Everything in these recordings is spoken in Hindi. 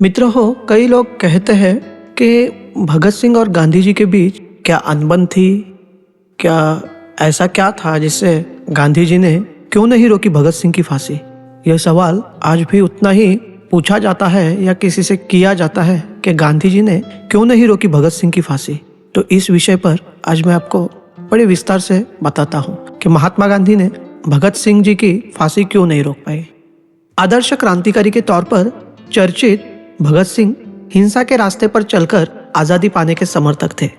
मित्र हो, कई लोग कहते हैं कि भगत सिंह और गांधी जी के बीच क्या अनबन थी। क्या ऐसा क्या था जिससे गांधी जी ने क्यों नहीं रोकी भगत सिंह की फांसी। यह सवाल आज भी उतना ही पूछा जाता है या किसी से किया जाता है कि गांधी जी ने क्यों नहीं रोकी भगत सिंह की फांसी। तो इस विषय पर आज मैं आपको बड़े विस्तार से बताता हूँ कि महात्मा गांधी ने भगत सिंह जी की फांसी क्यों नहीं रोक पाए। आदर्श क्रांतिकारी के तौर पर चर्चित भगत सिंह हिंसा के रास्ते पर चलकर आजादी पाने के समर्थक थे।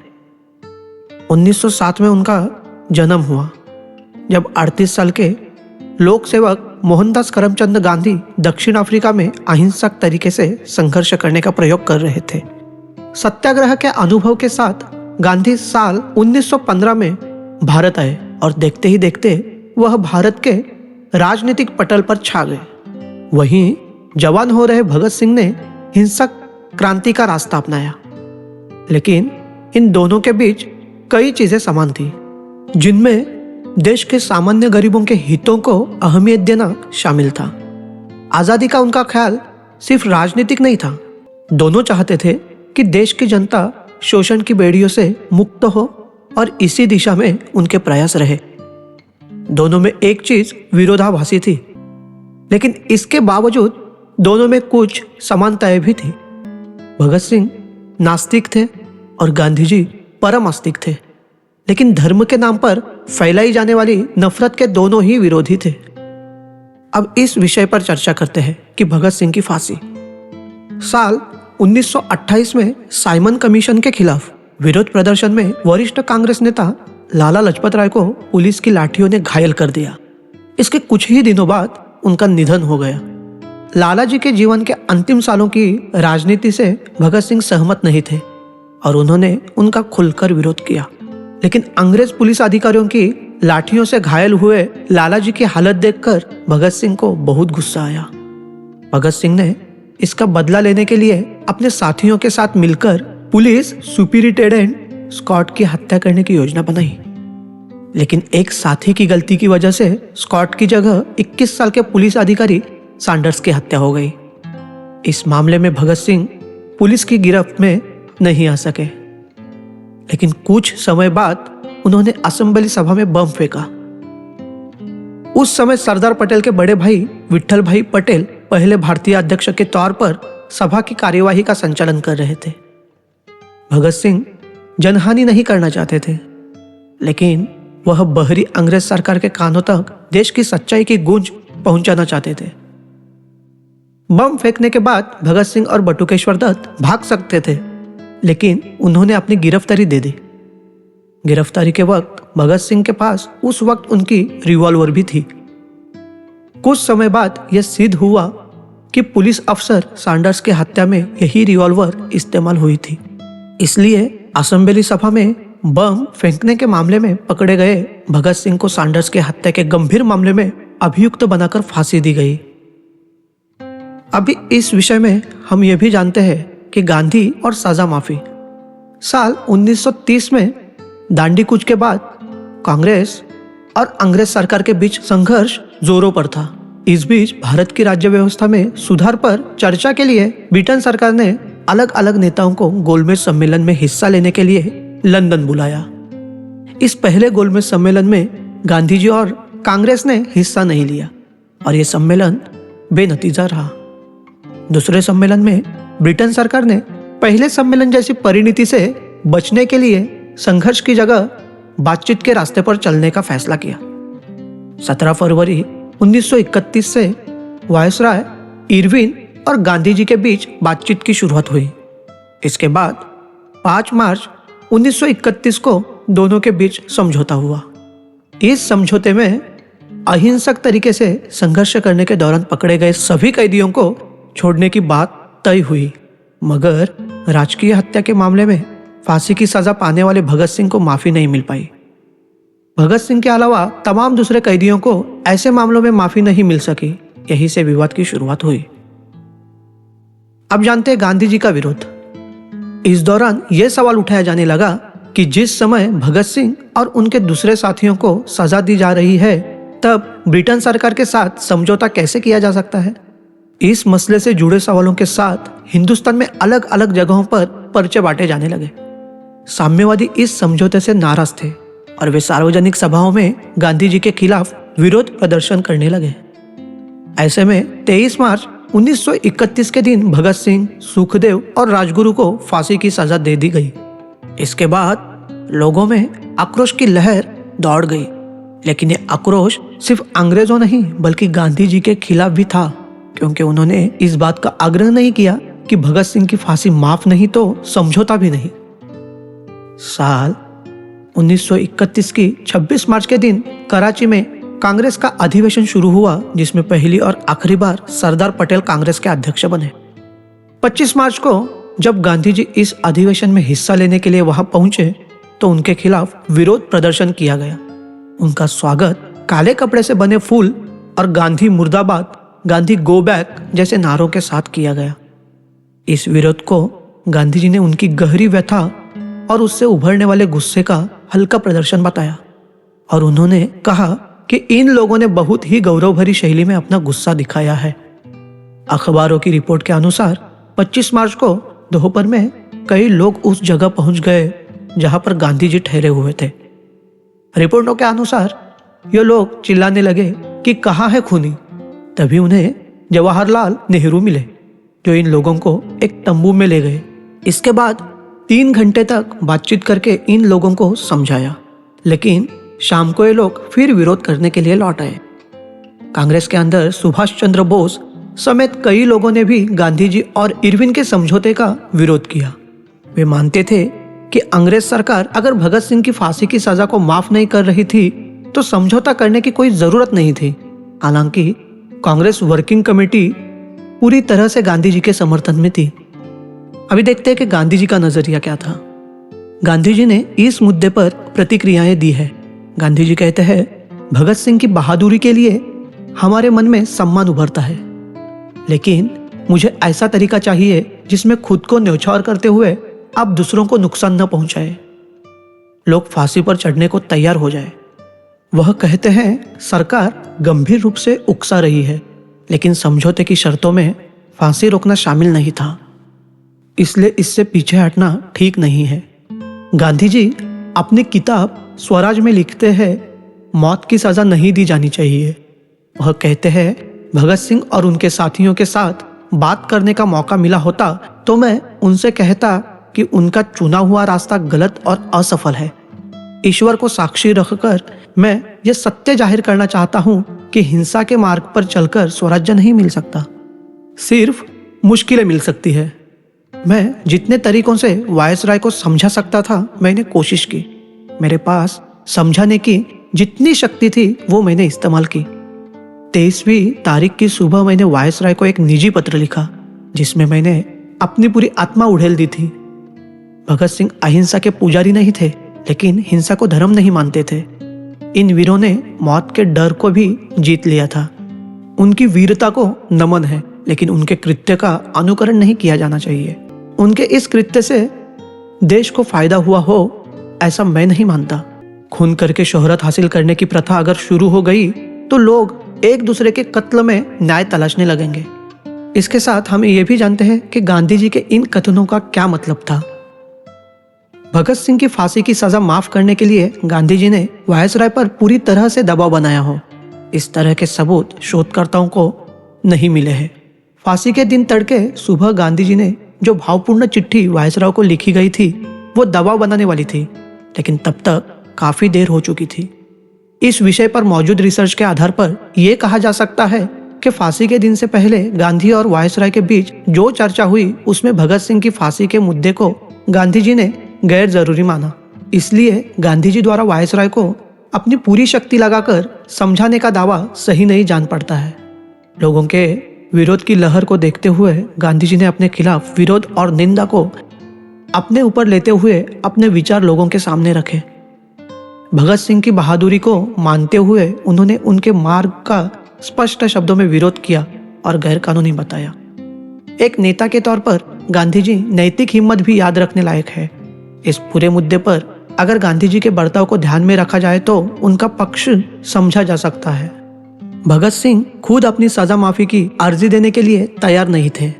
1907 में उनका जन्म हुआ, जब 38 साल के लोक सेवक मोहनदास करमचंद गांधी दक्षिण अफ्रीका में अहिंसक तरीके से संघर्ष करने का प्रयोग कर रहे थे। सत्याग्रह के अनुभव के साथ गांधी साल 1915 में भारत आए और देखते ही देखते वह भारत के राजनीतिक पटल पर छा गए। वहीं जवान हो रहे भगत सिंह ने हिंसक क्रांति का रास्ता अपनाया, लेकिन इन दोनों के बीच कई चीजें समान थी, जिनमें देश के सामान्य गरीबों के हितों को अहमियत देना शामिल था। आजादी का उनका ख्याल सिर्फ राजनीतिक नहीं था। दोनों चाहते थे कि देश की जनता शोषण की बेड़ियों से मुक्त हो और इसी दिशा में उनके प्रयास रहे। दोनों में एक चीज विरोधाभासी थी, लेकिन इसके बावजूद दोनों में कुछ समानताएं भी थी। भगत सिंह नास्तिक थे और गांधी जी परम आस्तिक थे, लेकिन धर्म के नाम पर फैलाई जाने वाली नफरत के दोनों ही विरोधी थे। अब इस विषय पर चर्चा करते हैं कि भगत सिंह की फांसी। साल 1928 में साइमन कमीशन के खिलाफ विरोध प्रदर्शन में वरिष्ठ कांग्रेस नेता लाला लाजपत राय को पुलिस की लाठियों ने घायल कर दिया। इसके कुछ ही दिनों बाद उनका निधन हो गया। लाला जी के जीवन के अंतिम सालों की राजनीति से भगत सिंह सहमत नहीं थे और उन्होंने उनका खुलकर विरोध किया, लेकिन अंग्रेज पुलिस अधिकारियों की लाठियों से घायल हुए लाला जी की हालत देखकर भगत सिंह को बहुत गुस्सा आया। भगत सिंह ने इसका बदला लेने के लिए अपने साथियों के साथ मिलकर पुलिस सुपरिटेंडेंट स्कॉट की हत्या करने की योजना बनाई, लेकिन एक साथी की गलती की वजह से स्कॉट की जगह 21 साल के पुलिस अधिकारी सैंडर्स की हत्या हो गई। इस मामले में भगत सिंह पुलिस की गिरफ्त में नहीं आ सके, लेकिन कुछ समय बाद उन्होंने असेंबली सभा में बम फेंका। उस समय सरदार पटेल के बड़े भाई विठल भाई पटेल पहले भारतीय अध्यक्ष के तौर पर सभा की कार्यवाही का संचालन कर रहे थे। भगत सिंह जनहानि नहीं करना चाहते थे, लेकिन वह बहरी अंग्रेज सरकार के कानों तक देश की सच्चाई की गूंज पहुंचाना चाहते थे। बम फेंकने के बाद भगत सिंह और बटुकेश्वर दत्त भाग सकते थे, लेकिन उन्होंने अपनी गिरफ्तारी दे दी। गिरफ्तारी के वक्त भगत सिंह के पास उस वक्त उनकी रिवॉल्वर भी थी। कुछ समय बाद यह सिद्ध हुआ कि पुलिस अफसर सैंडर्स की हत्या में यही रिवॉल्वर इस्तेमाल हुई थी। इसलिए असेंबली सभा में बम फेंकने के मामले में पकड़े गए भगत सिंह को सैंडर्स की हत्या के गंभीर मामले में अभियुक्त बनाकर फांसी दी गई। अभी इस विषय में हम यह भी जानते हैं कि गांधी और सजा माफी। साल 1930 में दांडी कूच के बाद कांग्रेस और अंग्रेज सरकार के बीच संघर्ष जोरों पर था। इस बीच भारत की राज्य व्यवस्था में सुधार पर चर्चा के लिए ब्रिटेन सरकार ने अलग अलग नेताओं को गोलमेज सम्मेलन में हिस्सा लेने के लिए लंदन बुलाया। इस पहले गोलमेज सम्मेलन में गांधी जी और कांग्रेस ने हिस्सा नहीं लिया और यह सम्मेलन बेनतीजा रहा। दूसरे सम्मेलन में ब्रिटेन सरकार ने पहले सम्मेलन जैसी परिणति से बचने के लिए संघर्ष की जगह बातचीत के रास्ते पर चलने का फैसला किया। 17 फरवरी 1931 से वायसराय इरविन और गांधी जी के बीच बातचीत की शुरुआत हुई। इसके बाद 5 मार्च 1931 को दोनों के बीच समझौता हुआ। इस समझौते में अहिंसक तरीके से संघर्ष करने के दौरान पकड़े गए सभी कैदियों को छोड़ने की बात तय हुई, मगर राजकीय हत्या के मामले में फांसी की सजा पाने वाले भगत सिंह को माफी नहीं मिल पाई। भगत सिंह के अलावा तमाम दूसरे कैदियों को ऐसे मामलों में माफी नहीं मिल सकी। यहीं से विवाद की शुरुआत हुई। अब जानते हैं गांधी जी का विरोध। इस दौरान यह सवाल उठाया जाने लगा कि जिस समय भगत सिंह और उनके दूसरे साथियों को सजा दी जा रही है, तब ब्रिटेन सरकार के साथ समझौता कैसे किया जा सकता है। इस मसले से जुड़े सवालों के साथ हिंदुस्तान में अलग अलग जगहों पर पर्चे बांटे जाने लगे। साम्यवादी इस समझौते से नाराज थे और वे सार्वजनिक सभाओं में गांधी जी के खिलाफ विरोध प्रदर्शन करने लगे। ऐसे में 23 मार्च 1931 के दिन भगत सिंह, सुखदेव और राजगुरु को फांसी की सजा दे दी गई। इसके बाद लोगों में आक्रोश की लहर दौड़ गई, लेकिन ये आक्रोश सिर्फ अंग्रेजों नहीं बल्कि गांधी जी के खिलाफ भी था, क्योंकि उन्होंने इस बात का आग्रह नहीं किया कि भगत सिंह की फांसी माफ नहीं तो समझौता भी नहीं। साल 1931 की 26 मार्च के दिन कराची में कांग्रेस का अधिवेशन शुरू हुआ, जिसमें पहली और आखिरी बार सरदार पटेल कांग्रेस के अध्यक्ष बने। 25 मार्च को जब गांधी जी इस अधिवेशन में हिस्सा लेने के लिए वहां पहुंचे तो उनके खिलाफ विरोध प्रदर्शन किया गया। उनका स्वागत काले कपड़े से बने फूल और गांधी मुर्दाबाद, गांधी गो बैक जैसे नारों के साथ किया गया। इस विरोध को गांधी जी ने उनकी गहरी व्यथा और उससे उभरने वाले गुस्से का हल्का प्रदर्शन बताया और उन्होंने कहा कि इन लोगों ने बहुत ही गौरव भरी शैली में अपना गुस्सा दिखाया है। अखबारों की रिपोर्ट के अनुसार 25 मार्च को दोपहर में कई लोग उस जगह पहुंच गए जहां पर गांधी जी ठहरे हुए थे। रिपोर्टों के अनुसार ये लोग चिल्लाने लगे कि कहाँ है खूनी। तभी उन्हें जवाहरलाल नेहरू मिले, जो इन लोगों को एक तंबू में ले गए। इसके बाद 3 घंटे तक बातचीत करके इन लोगों को समझाया, लेकिन शाम को ये लोग फिर विरोध करने के लिए लौट आए। कांग्रेस के अंदर सुभाष चंद्र बोस समेत कई लोगों ने भी गांधी जी और इरविन के समझौते का विरोध किया। वे मानते थे कि अंग्रेज सरकार अगर भगत सिंह की फांसी की सजा को माफ नहीं कर रही थी तो समझौता करने की कोई जरूरत नहीं थी। हालांकि कांग्रेस वर्किंग कमेटी पूरी तरह से गांधी जी के समर्थन में थी। अभी देखते हैं कि गांधी जी का नजरिया क्या था। गांधी जी ने इस मुद्दे पर प्रतिक्रियाएं दी है। गांधी जी कहते हैं, भगत सिंह की बहादुरी के लिए हमारे मन में सम्मान उभरता है, लेकिन मुझे ऐसा तरीका चाहिए जिसमें खुद को न्यौछावर करते हुए आप दूसरों को नुकसान न पहुंचाए। लोग फांसी पर चढ़ने को तैयार हो जाए। वह कहते हैं, सरकार गंभीर रूप से उकसा रही है, लेकिन समझौते की शर्तों में फांसी रोकना शामिल नहीं था, इसलिए इससे पीछे हटना ठीक नहीं है। गांधी जी अपनी किताब स्वराज में लिखते हैं, मौत की सजा नहीं दी जानी चाहिए। वह कहते हैं, भगत सिंह और उनके साथियों के साथ बात करने का मौका मिला होता तो मैं उनसे कहता कि उनका चुना हुआ रास्ता गलत और असफल है। ईश्वर को साक्षी रखकर मैं ये सत्य जाहिर करना चाहता हूं कि हिंसा के मार्ग पर चलकर स्वराज्य नहीं मिल सकता, सिर्फ मुश्किलें मिल सकती है। मैं जितने तरीकों से वायसराय को समझा सकता था मैंने कोशिश की। मेरे पास समझाने की जितनी शक्ति थी वो मैंने इस्तेमाल की। 23वीं तारीख की सुबह मैंने वायसराय को एक निजी पत्र लिखा, जिसमें मैंने अपनी पूरी आत्मा उड़ेल दी थी। भगत सिंह अहिंसा के पुजारी नहीं थे, लेकिन हिंसा को धर्म नहीं मानते थे। इन वीरों ने मौत के डर को भी जीत लिया था। उनकी वीरता को नमन है, लेकिन उनके कृत्य का अनुकरण नहीं किया जाना चाहिए। उनके इस कृत्य से देश को फायदा हुआ हो ऐसा मैं नहीं मानता। खून करके शोहरत हासिल करने की प्रथा अगर शुरू हो गई तो लोग एक दूसरे के कत्ल में न्याय तलाशने लगेंगे। इसके साथ हम ये भी जानते हैं कि गांधी जी के इन कथनों का क्या मतलब था। भगत सिंह की फांसी की सजा माफ करने के लिए गांधी जी ने वायसराय पर पूरी तरह से दबाव बनाया हो, इस तरह के सबूत शोधकर्ताओं को नहीं मिले हैं। फांसी के दिन तड़के सुबह गांधी जी ने जो भावपूर्ण चिट्ठी वायसराय को लिखी गई थी वो दबाव बनाने वाली थी, लेकिन तब तक काफी देर हो चुकी थी। इस विषय पर मौजूद रिसर्च के आधार पर यह कहा जा सकता है कि फांसी के दिन से पहले गांधी और वायसराय के बीच जो चर्चा हुई उसमें भगत सिंह की फांसी के मुद्दे को गांधी जी ने गैर जरूरी माना। इसलिए गांधी जी द्वारा वायसराय को अपनी पूरी शक्ति लगाकर समझाने का दावा सही नहीं जान पड़ता है। लोगों के विरोध की लहर को देखते हुए गांधी जी ने अपने खिलाफ विरोध और निंदा को अपने ऊपर लेते हुए अपने विचार लोगों के सामने रखे। भगत सिंह की बहादुरी को मानते हुए उन्होंने उनके मार्ग का स्पष्ट शब्दों में विरोध किया और गैर कानूनी बताया। एक नेता के तौर पर गांधी जी नैतिक हिम्मत भी याद रखने लायक है। इस पूरे मुद्दे पर अगर गांधी जी के बर्ताव को ध्यान में रखा जाए तो उनका पक्ष समझा जा सकता है। भगत सिंह खुद अपनी सजा माफी की अर्जी देने के लिए तैयार नहीं थे।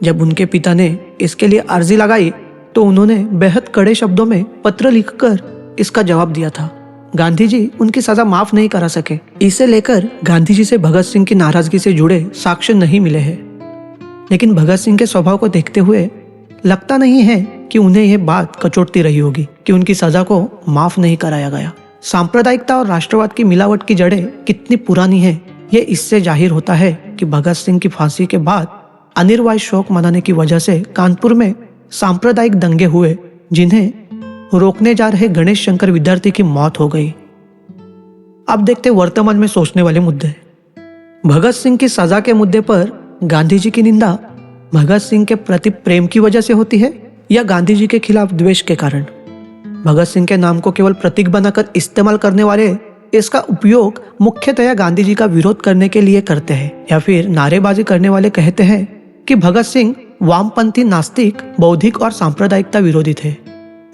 जब उनके पिता ने इसके लिए अर्जी लगाई तो उन्होंने बेहद कड़े शब्दों में पत्र लिखकर इसका जवाब दिया था। गांधी जी उनकी सजा माफ नहीं करा सके। इसे लेकर गांधी जी से भगत सिंह की नाराजगी से जुड़े साक्ष्य नहीं मिले हैं। लेकिन भगत सिंह के स्वभाव को देखते हुए लगता नहीं है कि उन्हें यह बात कचोटती रही होगी कि उनकी सजा को माफ नहीं कराया गया। सांप्रदायिकता और राष्ट्रवाद की मिलावट की जड़ें कितनी पुरानी है, ये इससे जाहिर होता है कि भगत सिंह की फांसी के बाद अनिर्वाय शोक मनाने की वजह से कानपुर में सांप्रदायिक दंगे हुए, जिन्हें रोकने जा रहे गणेश शंकर विद्यार्थी की मौत हो गई। अब देखते वर्तमान में सोचने वाले मुद्दे। भगत सिंह की सजा के मुद्दे पर गांधी जी की निंदा भगत सिंह के प्रति प्रेम की वजह से होती है या गांधी जी के खिलाफ द्वेष के कारण? भगत सिंह के नाम को केवल प्रतीक बनाकर इस्तेमाल करने वाले इसका उपयोग मुख्यतया गांधी जी का विरोध करने के लिए करते हैं, या फिर नारेबाजी करने वाले कहते हैं कि भगत सिंह वामपंथी, नास्तिक, बौद्धिक और सांप्रदायिकता विरोधी थे।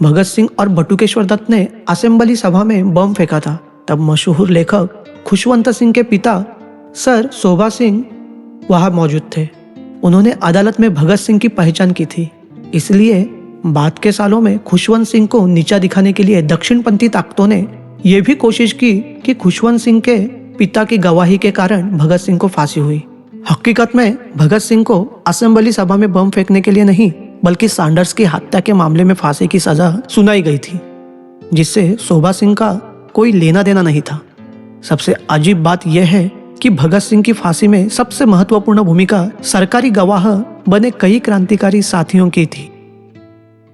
भगत सिंह और बटुकेश्वर दत्त ने असेंबली सभा में बम फेंका था। तब मशहूर लेखक खुशवंत सिंह के पिता सर शोभा सिंह वहां मौजूद थे। उन्होंने अदालत में भगत सिंह की पहचान की थी। इसलिए बाद के सालों में खुशवंत सिंह को नीचा दिखाने के लिए दक्षिणपंथी ताकतों ने यह भी कोशिश की कि खुशवंत सिंह के पिता की गवाही के कारण भगत सिंह को फांसी हुई। हकीकत में भगत सिंह को असेंबली सभा में बम फेंकने के लिए नहीं, बल्कि सैंडर्स की हत्या के मामले में फांसी की सजा सुनाई गई थी, जिससे शोभा सिंह का कोई लेना देना नहीं था। सबसे अजीब बात यह है कि भगत सिंह की फांसी में सबसे महत्वपूर्ण भूमिका सरकारी गवाह बने कई क्रांतिकारी साथियों की थी।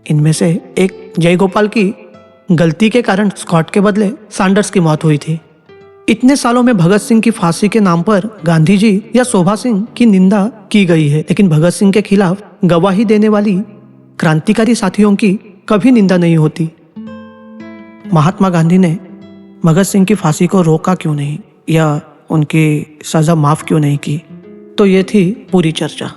इनमें से एक जयगोपाल की गलती के कारण स्कॉट के बदले सैंडर्स की मौत हुई थी। इतने सालों में भगत सिंह की फांसी के नाम पर गांधी जी या शोभा सिंह की निंदा की गई है, लेकिन भगत सिंह के खिलाफ गवाही देने वाली क्रांतिकारी साथियों की कभी निंदा नहीं होती। महात्मा गांधी ने भगत सिंह की फांसी को रोका क्यों नहीं या उनकी सजा माफ क्यों नहीं की? तो ये थी पूरी चर्चा।